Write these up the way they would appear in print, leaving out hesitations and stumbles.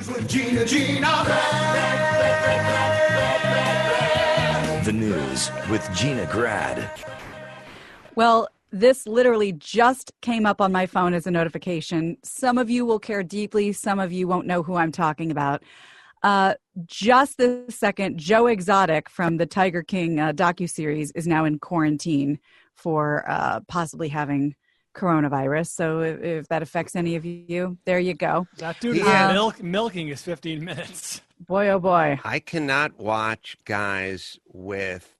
News with Gina. The news with Gina Grad. Well, this literally just came up on my phone as a notification. Some of you will care deeply. Some of you won't know who I'm talking about. Just this second, Joe Exotic from the Tiger King docuseries is now in quarantine for possibly having coronavirus. So if that affects any of you, there you go. That dude is milking his 15 minutes. Boy, oh boy. I cannot watch guys with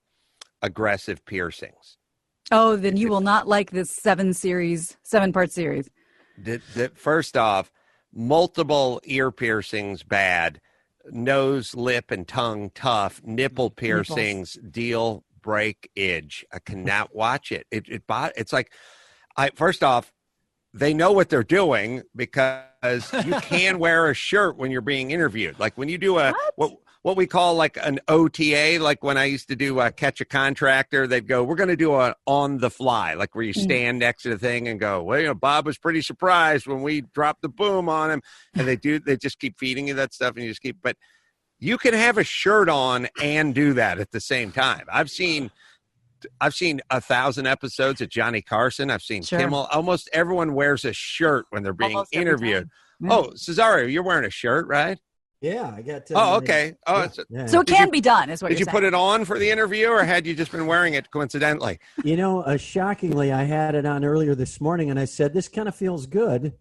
aggressive piercings. Oh, then you will not like this 7-part series. First off, multiple ear piercings, bad. Nose, lip, and tongue, tough. Nipple piercings, deal breakage. I cannot watch it. It's like, first off, they know what they're doing because you can wear a shirt when you're being interviewed. Like when you do what we call like an OTA, like when I used to do Catch a Contractor, they'd go, we're going to do a on the fly, like where you stand next to the thing and go, well, Bob was pretty surprised when we dropped the boom on him. And they just keep feeding you that stuff and you just keep, but you can have a shirt on and do that at the same time. I've seen 1,000 episodes of Johnny Carson. I've seen Kimmel. Almost everyone wears a shirt when they're being interviewed. Oh, Cesario, you're wearing a shirt, right? Yeah, I got. Okay. Oh, yeah. So it can be done, is what you're saying. Did you put it on for the interview, or had you just been wearing it coincidentally? Shockingly, I had it on earlier this morning, and I said, this kind of feels good,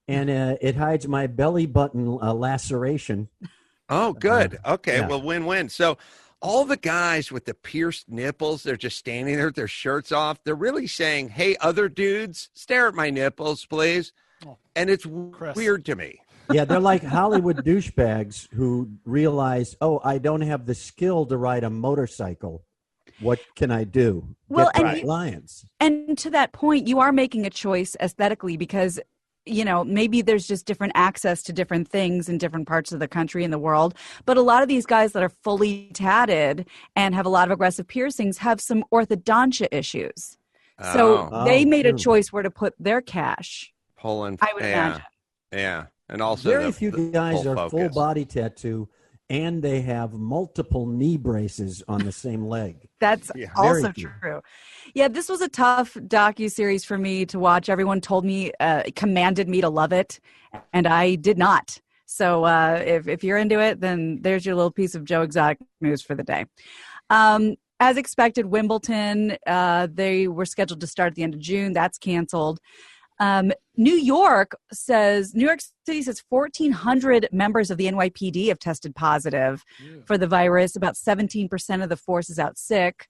and it hides my belly button laceration. Oh, good. Okay, well, win-win. So all the guys with the pierced nipples, they're just standing there with their shirts off. They're really saying, hey, other dudes, stare at my nipples, please. And it's weird to me. Yeah, they're like Hollywood douchebags who realize, I don't have the skill to ride a motorcycle. What can I do? Well, Lions. And to that point, you are making a choice aesthetically because, maybe there's just different access to different things in different parts of the country and the world. But a lot of these guys that are fully tatted and have a lot of aggressive piercings have some orthodontia issues. So they made a choice where to put their cash. Poland. I would imagine. Yeah. And also very few guys are full body tattoo, and they have multiple knee braces on the same leg. That's also true. Yeah, this was a tough docuseries for me to watch. Everyone told me, commanded me to love it, and I did not. So if you're into it, then there's your little piece of Joe Exotic news for the day. As expected, Wimbledon, they were scheduled to start at the end of June. That's canceled. New York City says 1,400 members of the NYPD have tested positive for the virus. About 17% of the force is out sick.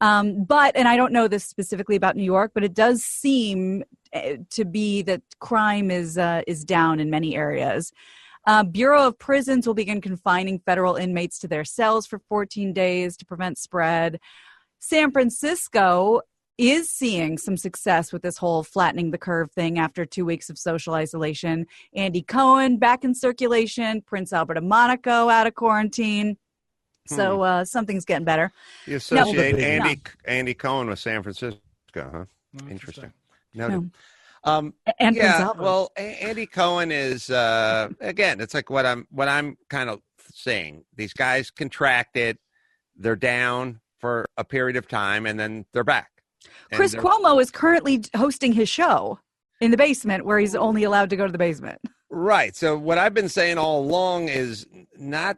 And I don't know this specifically about New York, but it does seem to be that crime is down in many areas. Bureau of Prisons will begin confining federal inmates to their cells for 14 days to prevent spread. San Francisco is seeing some success with this whole flattening the curve thing after 2 weeks of social isolation. Andy Cohen back in circulation. Prince Albert of Monaco out of quarantine. So something's getting better. You associate Andy Cohen with San Francisco, huh? Interesting. No. And Prince Albert. Well, Andy Cohen is again. It's like what I'm kind of saying. These guys contract it. They're down for a period of time, and then they're back. Chris Cuomo is currently hosting his show in the basement where he's only allowed to go to the basement. Right. So what I've been saying all along is not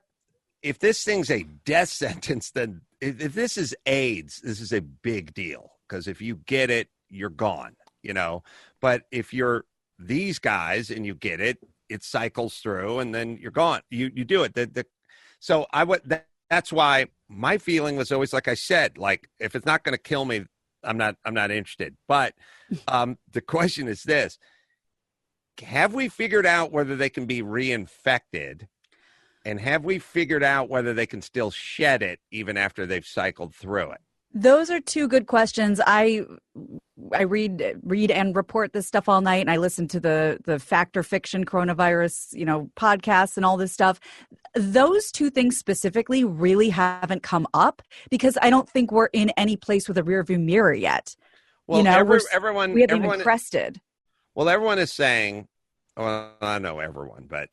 if this thing's a death sentence, then if this is AIDS, this is a big deal because if you get it, you're gone, But if you're these guys and you get it, it cycles through and then you're gone. You do it. That's why my feeling was always, like I said, like if it's not going to kill me, I'm not interested. But the question is this: have we figured out whether they can be reinfected, and have we figured out whether they can still shed it even after they've cycled through it? Those are two good questions. I read and report this stuff all night, and I listen to the Fact or Fiction coronavirus, podcasts and all this stuff. Those two things specifically really haven't come up because I don't think we're in any place with a rearview mirror yet. Well, we haven't even crested. Well, everyone is saying, well, I know everyone, but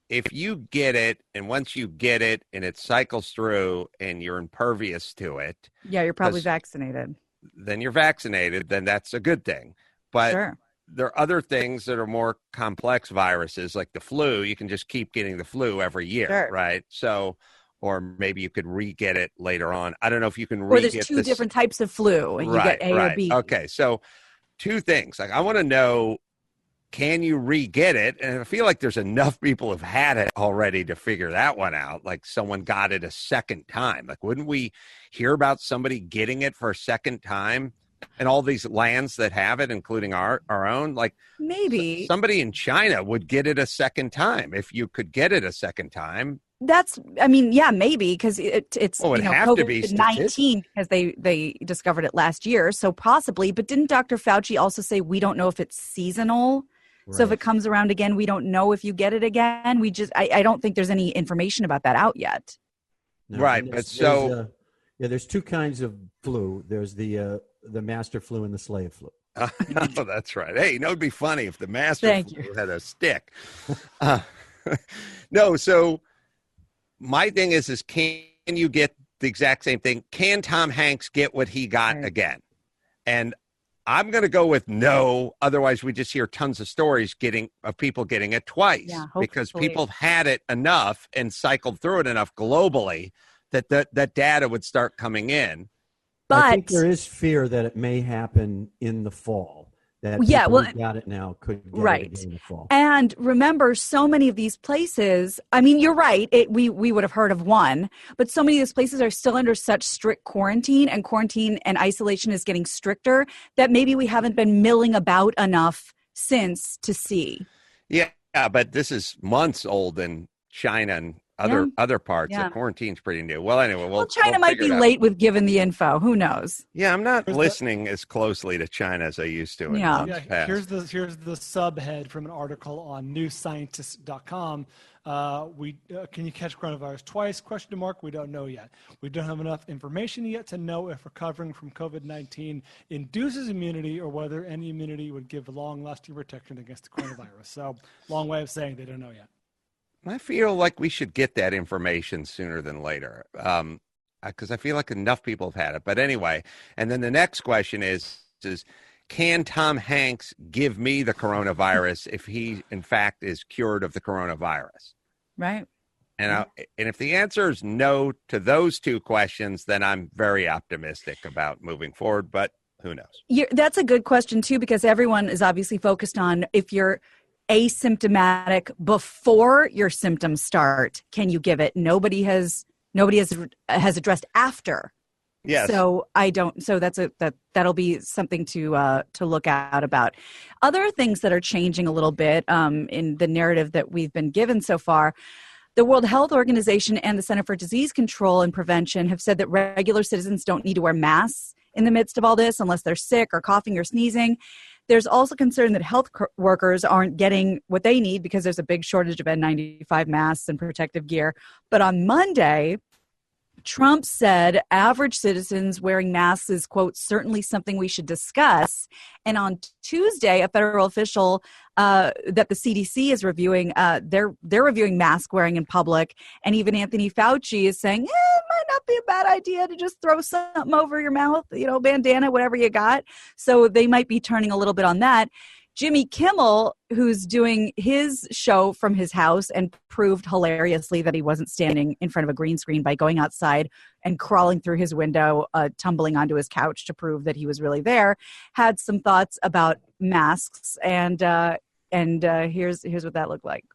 if you get it, and once you get it and it cycles through and you're impervious to it, Yeah, you're probably 'cause vaccinated. then you're vaccinated, then that's a good thing. But Sure. there are other things that are more complex viruses, like the flu. You can just keep getting the flu every year, Sure. right? So, or maybe you could re-get it later on. I don't know if you can Or there's re-get two this. different types of flu. You get A or B. Okay, so two things. Like I want to know, can you re-get it? And I feel like there's enough people who've had it already to figure that one out. Like someone got it a second time. Like, wouldn't we hear about somebody getting it for a second time? And all these lands that have it, including our own, like Maybe. somebody in China would get it a second time if you could get it a second time. Yeah, maybe, because it's Well, it'd have to be COVID-19 because they discovered it last year, so possibly. But didn't Dr. Fauci also say we don't know if it's seasonal? So if it comes around again, we don't know if you get it again. I don't think there's any information about that out yet. No, Right, but so there's two kinds of flu. There's the master flu and the slave flu. Oh, that's right. Hey, it'd be funny if the master Thank flu you. had a stick. No, so my thing is can you get the exact same thing? Can Tom Hanks get what he got again? And I'm going to go with no. Otherwise, we just hear tons of stories of people getting it twice because people have had it enough and cycled through it enough globally that data would start coming in. But I think there is fear that it may happen in the fall. That people who got it now could get it again in the fall. And remember, so many of these places, I mean, you're right, we would have heard of one, but so many of these places are still under such strict quarantine and isolation is getting stricter that maybe we haven't been milling about enough since to see. Yeah, but this is months old in China and other parts. The quarantine's pretty new. Well, anyway, China might be late with giving the info. Who knows? Yeah, I'm not listening as closely to China as I used to. Here's the subhead from an article on newscientist.com. Can you catch coronavirus twice? ? We don't know yet. We don't have enough information yet to know if recovering from COVID-19 induces immunity or whether any immunity would give long-lasting protection against the coronavirus. So, long way of saying they don't know yet. I feel like we should get that information sooner than later because I feel like enough people have had it. But anyway, and then the next question is can Tom Hanks give me the coronavirus if he, in fact, is cured of the coronavirus? Right. And if the answer is no to those two questions, then I'm very optimistic about moving forward. But who knows? That's a good question, too, because everyone is obviously focused on if you're asymptomatic before your symptoms start, can you give it? Nobody has addressed after. Yes. So that'll be something to look out about. Other things that are changing a little bit in the narrative that we've been given so far. The World Health Organization and the Center for Disease Control and Prevention have said that regular citizens don't need to wear masks in the midst of all this unless they're sick or coughing or sneezing. There's also concern that health workers aren't getting what they need because there's a big shortage of N95 masks and protective gear. But on Monday, Trump said average citizens wearing masks is, quote, certainly something we should discuss. And on Tuesday, a federal official that the CDC is reviewing, they're reviewing mask wearing in public. And even Anthony Fauci is saying, it might not be a bad idea to just throw something over your mouth, bandana, whatever you got. So they might be turning a little bit on that. Jimmy Kimmel, who's doing his show from his house and proved hilariously that he wasn't standing in front of a green screen by going outside and crawling through his window, tumbling onto his couch to prove that he was really there, had some thoughts about masks. And here's what that looked like.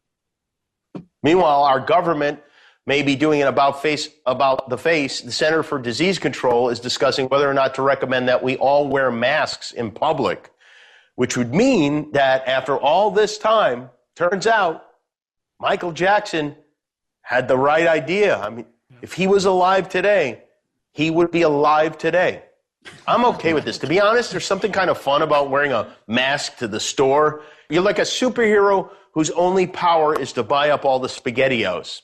Meanwhile, our government may be doing an about the face. The Center for Disease Control is discussing whether or not to recommend that we all wear masks in public, which would mean that after all this time, turns out Michael Jackson had the right idea. I mean, if he was alive today, he would be alive today. I'm okay with this. To be honest, there's something kind of fun about wearing a mask to the store. You're like a superhero whose only power is to buy up all the SpaghettiOs.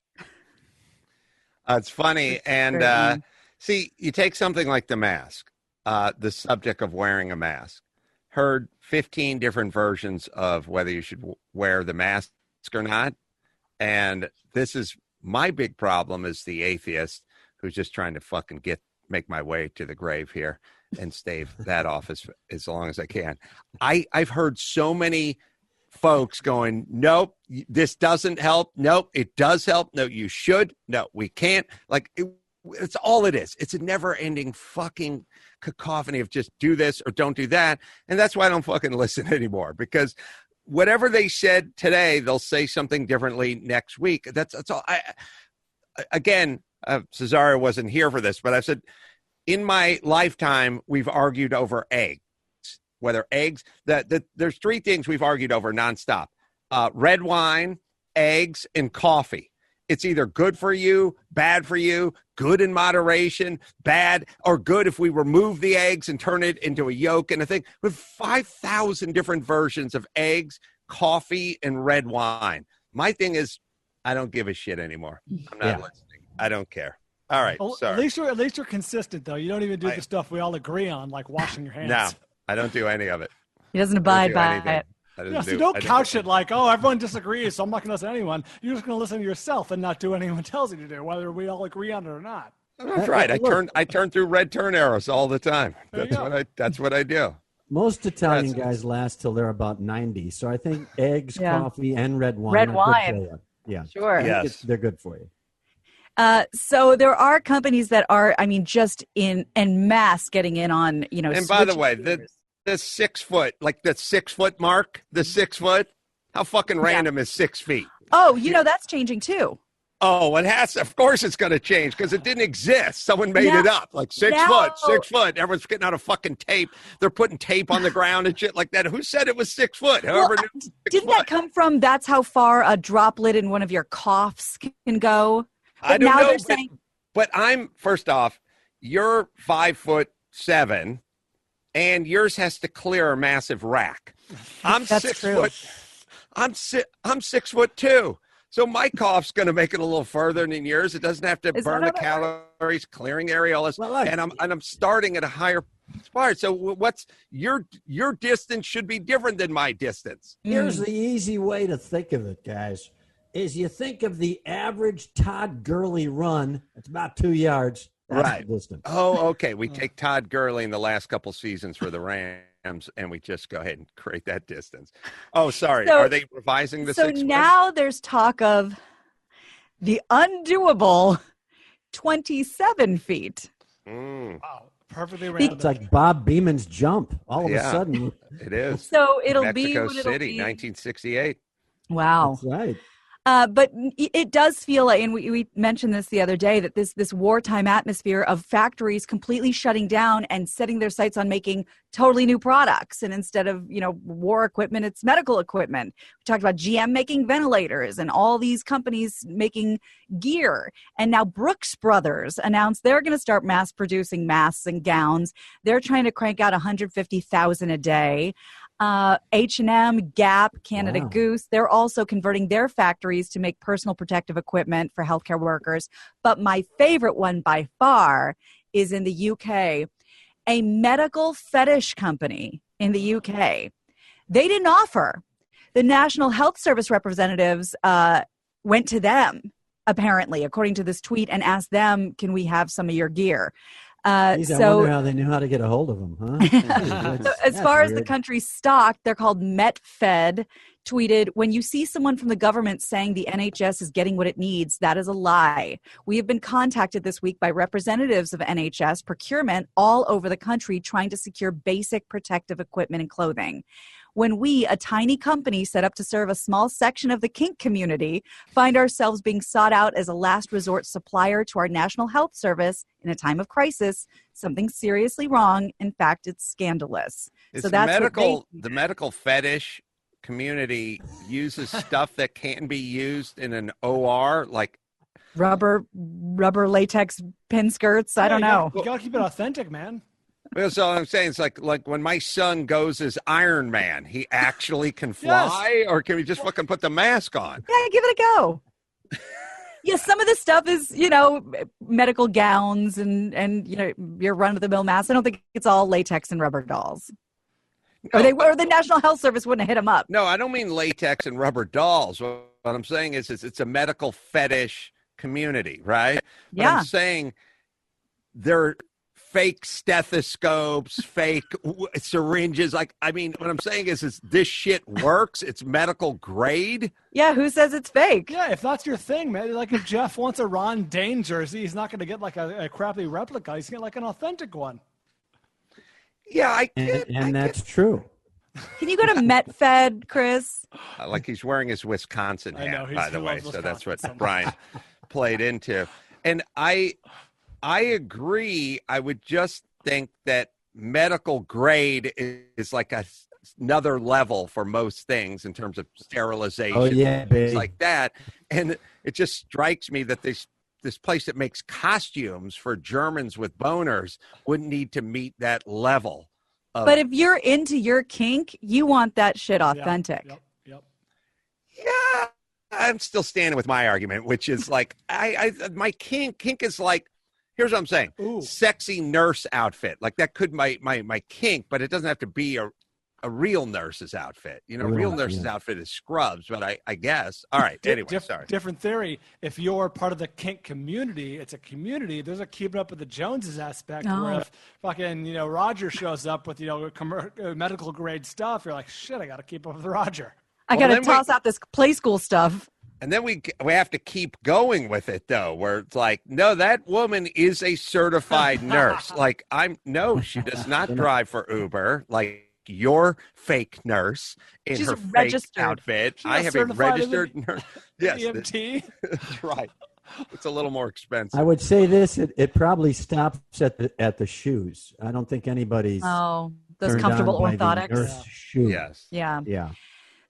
It's funny. And see, you take something like the mask, the subject of wearing a mask. Heard 15 different versions of whether you should wear the mask or not. And this is my big problem is the atheist who's just trying to fucking make my way to the grave here and stave that off as long as I can. I've heard so many folks going, nope, this doesn't help. Nope, it does help. No, you should. No, we can't. Like, it's all it is. It's a never-ending fucking cacophony of just do this or don't do that. And that's why I don't fucking listen anymore, because whatever they said today, they'll say something differently next week. That's all. Again, Cesario wasn't here for this, but I've said in my lifetime, we've argued over eggs. Whether eggs, there's three things we've argued over nonstop: red wine, eggs, and coffee. It's either good for you, bad for you, good in moderation, bad, or good if we remove the eggs and turn it into a yolk and a thing. With 5,000 different versions of eggs, coffee, and red wine. My thing is, I don't give a shit anymore. I'm not listening. I don't care. All right, well, sorry. At least you're consistent, though. You don't even do the stuff we all agree on, like washing your hands. No, I don't do any of it. He doesn't abide by it. Don't couch it like, oh, everyone disagrees, so I'm not going to listen to anyone. You're just going to listen to yourself and not do what anyone tells you to do, whether we all agree on it or not. That's right. I turn through red turn arrows all the time. That's what I do. Most Italian guys last till they're about 90. So I think eggs, coffee, and red wine. Red wine. Yeah. Sure. Yes. They're good for you. So there are companies that are, just en masse getting in on, And by the way, the 6 foot, like the 6 foot mark, the 6 foot, how fucking random is 6 feet? Oh, that's changing too. Oh, of course it's going to change because it didn't exist. Someone made it up, like 6 foot, 6 foot. Everyone's getting out of fucking tape. They're putting tape on the ground and shit like that. Who said it was 6 foot? Whoever knew. Didn't that come from, that's how far a droplet in one of your coughs can go? But I don't now know, they're saying, but first off, you're 5'7", and yours has to clear a massive rack. I'm That's 6 true. foot. I'm 6'2". So my cough's going to make it a little further than yours. It doesn't have to burn the calories, clearing the areolas, and I'm starting at a higher spot. So what's your distance should be different than my distance. Here's the easy way to think of it, guys. Is you think of the average Todd Gurley run, it's about 2 yards. That's the distance. Oh, okay. We take Todd Gurley in the last couple seasons for the Rams, and we just go ahead and create that distance. Oh, sorry. So- Are they revising the 6 foot? now there's talk of the undoable 27 feet. Wow. Perfectly random. It's like Bob Beeman's jump. All of a sudden. It is. So it'll Mexico be what it'll City, be. 1968. Wow. That's right. But it does feel like, and we mentioned this the other day, that this wartime atmosphere of factories completely shutting down and setting their sights on making totally new products. And instead of, war equipment, it's medical equipment. We talked about GM making ventilators and all these companies making gear. And now Brooks Brothers announced they're going to start mass producing masks and gowns. They're trying to crank out 150,000 a day. H&M, Gap, Canada Goose, they're also converting their factories to make personal protective equipment for healthcare workers. But my favorite one by far is in the UK, a medical fetish company in the UK. They didn't offer. The National Health Service representatives went to them, apparently, according to this tweet, and asked them, can we have some of your gear? I wonder how they knew how to get a hold of them, huh? So as far as the country's stock, they're called MetFed, tweeted, when you see someone from the government saying the NHS is getting what it needs, that is a lie. We have been contacted this week by representatives of NHS procurement all over the country trying to secure basic protective equipment and clothing. When we, a tiny company set up to serve a small section of the kink community, find ourselves being sought out as a last resort supplier to our National Health Service in a time of crisis, something's seriously wrong. In fact, it's scandalous. So that's the medical fetish community uses stuff that can be used in an OR, like rubber latex pin skirts. I don't know. You gotta keep it authentic, man. Well, so I'm saying it's like when my son goes as Iron Man, he actually can fly, or can we just fucking put the mask on? Yeah, give it a go. Yeah, some of this stuff is, medical gowns and your run-of-the-mill masks. I don't think it's all latex and rubber dolls. Or the National Health Service wouldn't have hit them up. No, I don't mean latex and rubber dolls. What What I'm saying is it's a medical fetish community, right? But Yeah. I'm saying they're fake stethoscopes, fake syringes. Like, I mean, what I'm saying is this shit works. It's medical grade. Yeah, who says it's fake? Yeah, if that's your thing, man. Like if Jeff wants a Ron Dane jersey, he's not going to get like a crappy replica. He's going to get like an authentic one. Yeah, I get, and that's true. Can you go to MetFed, Chris? like he's wearing his Wisconsin I know, hat, by the he way. loves So that's what Wisconsin so much. Brian played into. And I agree. I would just think that medical grade is like another level for most things in terms of sterilization. Oh, yeah, things baby. like that. And it just strikes me that this place that makes costumes for Germans with boners wouldn't need to meet that level. But if you're into your kink, you want that shit authentic. Yep. Yeah, I'm still standing with my argument, which is like my kink is like, here's what I'm saying. Ooh. Sexy nurse outfit. Like that could my kink, but it doesn't have to be a real nurse's outfit. You know, real nurse's outfit is scrubs, but I guess. All right. Anyway, sorry. Different theory. If you're part of the kink community, it's a community. There's a keeping up with the Joneses aspect where if fucking, Roger shows up with, medical grade stuff, you're like, shit, I got to keep up with Roger. I got to toss out this play school stuff. And then we have to keep going with it, though, where it's like, no, that woman is a certified nurse. Like, no, she does not drive for Uber. Like, your fake nurse in She's her registered. fake outfit. She's I have a certified registered nurse. Yes, EMT. that's right. It's a little more expensive. I would say this: it probably stops at the shoes. I don't think anybody's those turned comfortable on by the orthotics. nurse shoe. Yes. Yeah.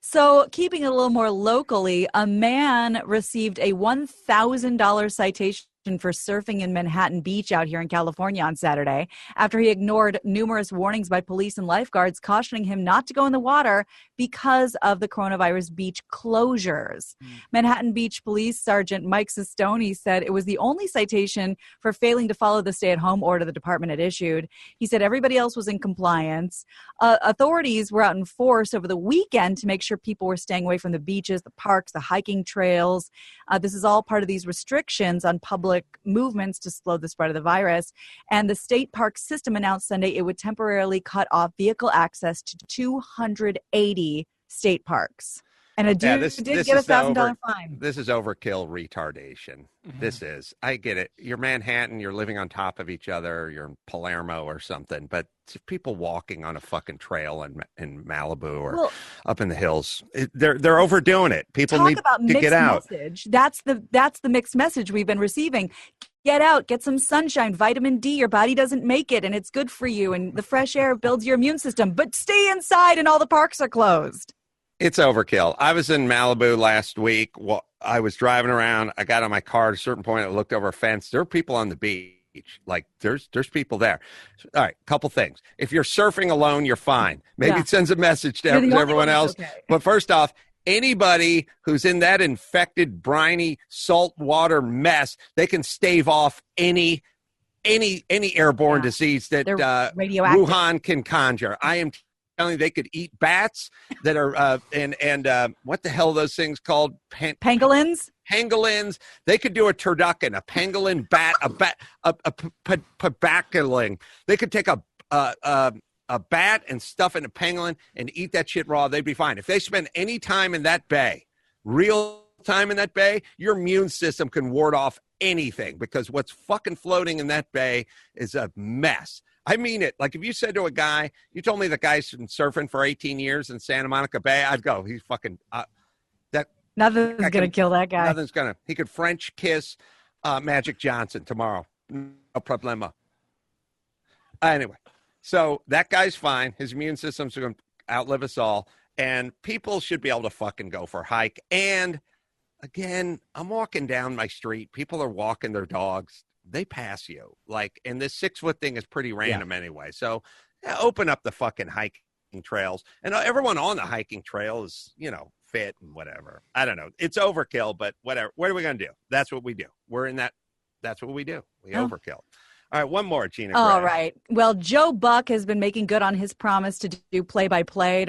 So, keeping it a little more locally, a man received a $1,000 citation for surfing in Manhattan Beach out here in California on Saturday after he ignored numerous warnings by police and lifeguards cautioning him not to go in the water because of the coronavirus beach closures. Manhattan Beach Police Sergeant Mike Sistoni said it was the only citation for failing to follow the stay-at-home order the department had issued. He said everybody else was in compliance. Authorities were out in force over the weekend to make sure people were staying away from the beaches, the parks, the hiking trails. This is all part of these restrictions on public movements to slow the spread of the virus. And the state park system announced Sunday it would temporarily cut off vehicle access to 280 state parks. And a dude did get a $1,000 fine. This is overkill retardation. Mm-hmm. This is. I get it. You're Manhattan. You're living on top of each other. You're in Palermo or something. But people walking on a fucking trail in Malibu or up in the hills, they're overdoing it. People need to get out. Message. That's the mixed message we've been receiving. Get out, get some sunshine, vitamin D. Your body doesn't make it, and it's good for you. And the fresh air builds your immune system. But stay inside, and all the parks are closed. It's overkill. I was in Malibu last week. Well, I was driving around. I got on my car at a certain point. I looked over a fence. There were people on the beach. Like there's people there. All right, couple things. If you're surfing alone, you're fine. Maybe it sends a message to everyone else. Okay. But first off, anybody who's in that infected, briny, saltwater mess, they can stave off any airborne disease that Wuhan can conjure. I am telling you, they could eat bats that are and what the hell are those things called? Pangolins. Pangolins. They could do a turducken, a pangolin bat, a pabacaling. They could take a bat and stuff in a pangolin and eat that shit raw. They'd be fine. If they spend any time in that bay, real time in that bay, your immune system can ward off anything because what's fucking floating in that bay is a mess. I mean it. Like if you said to a guy, you told me the guy's been surfing for 18 years in Santa Monica Bay, I'd go, he's fucking nothing's going to kill that guy. Nothing's going to. He could French kiss Magic Johnson tomorrow. No problema. Anyway, so that guy's fine. His immune system's going to outlive us all. And people should be able to fucking go for a hike. And again, I'm walking down my street. People are walking their dogs. They pass you. Like, and this 6-foot thing is pretty random anyway. So open up the fucking hiking trails. And everyone on the hiking trail is, fit and whatever. I don't know. It's overkill, but whatever. What are we going to do? That's what we do. We're in that. That's what we do. We overkill. All right, one more, Gina. All Grad. right. Well, Joe Buck has been making good on his promise to do play-by-play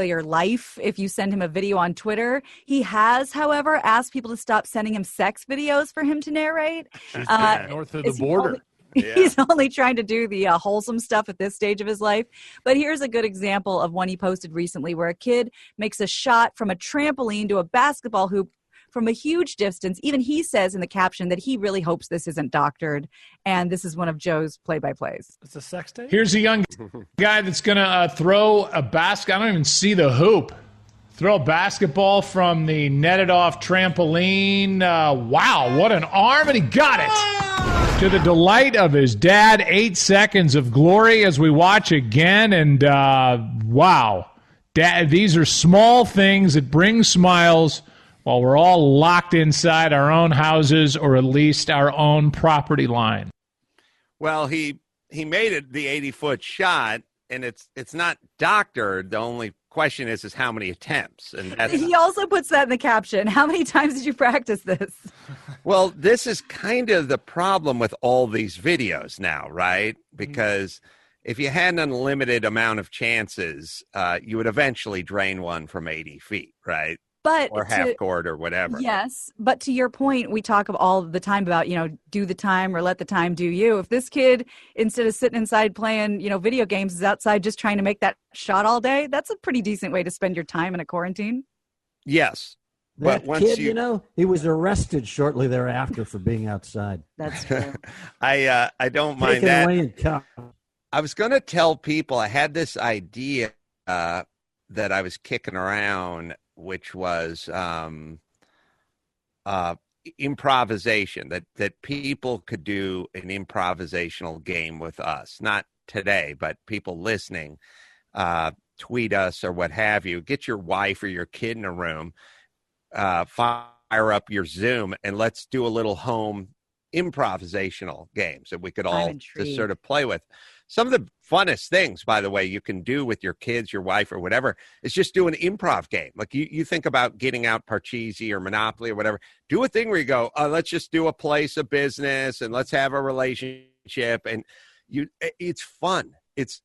your life if you send him a video on Twitter. He has, however, asked people to stop sending him sex videos for him to narrate. North of the border. He's only trying to do the wholesome stuff at this stage of his life. But here's a good example of one he posted recently where a kid makes a shot from a trampoline to a basketball hoop from a huge distance. Even he says in the caption that he really hopes this isn't doctored. And this is one of Joe's play-by-plays. It's a sex tape? Here's a young guy that's going to throw a basket. I don't even see the hoop. Throw a basketball from the netted off trampoline. Wow, what an arm, and he got it. To the delight of his dad, 8 seconds of glory as we watch again. And wow, Dad, these are small things that bring smiles while we're all locked inside our own houses or at least our own property line. Well, he made it the 80-foot shot, and it's not doctored. The only question is how many attempts. And He also puts that in the caption. How many times did you practice this? Well, this is kind of the problem with all these videos now, right? Because if you had an unlimited amount of chances, you would eventually drain one from 80 feet, right? But or half court or whatever. Yes, but to your point, we talk all the time about, do the time or let the time do you. If this kid, instead of sitting inside playing, video games, is outside just trying to make that shot all day, that's a pretty decent way to spend your time in a quarantine. Yes. That But once kid, you he was arrested shortly thereafter for being outside. That's true. I don't mind Taken that. away in cuffs. I was going to tell people I had this idea that I was kicking around, which was improvisation, that people could do an improvisational game with us. Not today, but people listening, tweet us or what have you. Get your wife or your kid in a room, fire up your Zoom, and let's do a little home improvisational games that we could all just sort of play with. Some of the funnest things, by the way, you can do with your kids, your wife, or whatever, is just do an improv game. Like you think about getting out Parcheesi or Monopoly or whatever. Do a thing where you go, let's just do a place of business and let's have a relationship. And it's fun. It's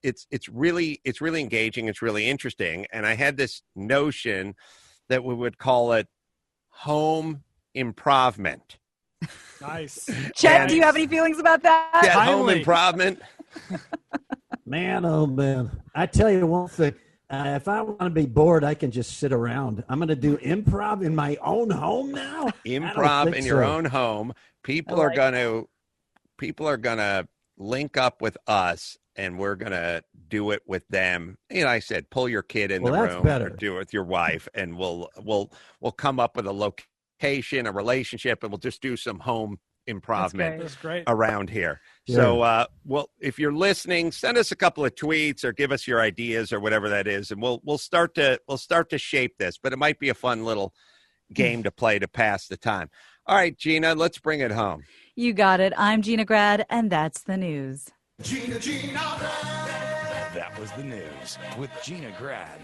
really engaging. It's really interesting. And I had this notion that we would call it home improvement. Nice. Chet, do you have any feelings about that? Yeah, home improvement. Man, oh man. I tell you one thing. If I want to be bored, I can just sit around. I'm going to do improv in my own home now. Improv in your own home. People are going to link up with us, and we're going to do it with them. I said, pull your kid in the room or do it with your wife, and we'll come up with a location, a relationship, and we'll just do some home improvement around here. Yeah. So, if you're listening, send us a couple of tweets or give us your ideas or whatever that is, and we'll start to shape this. But it might be a fun little game to play to pass the time. All right, Gina, let's bring it home. You got it. I'm Gina Grad, and that's the news. That was the news with Gina Grad.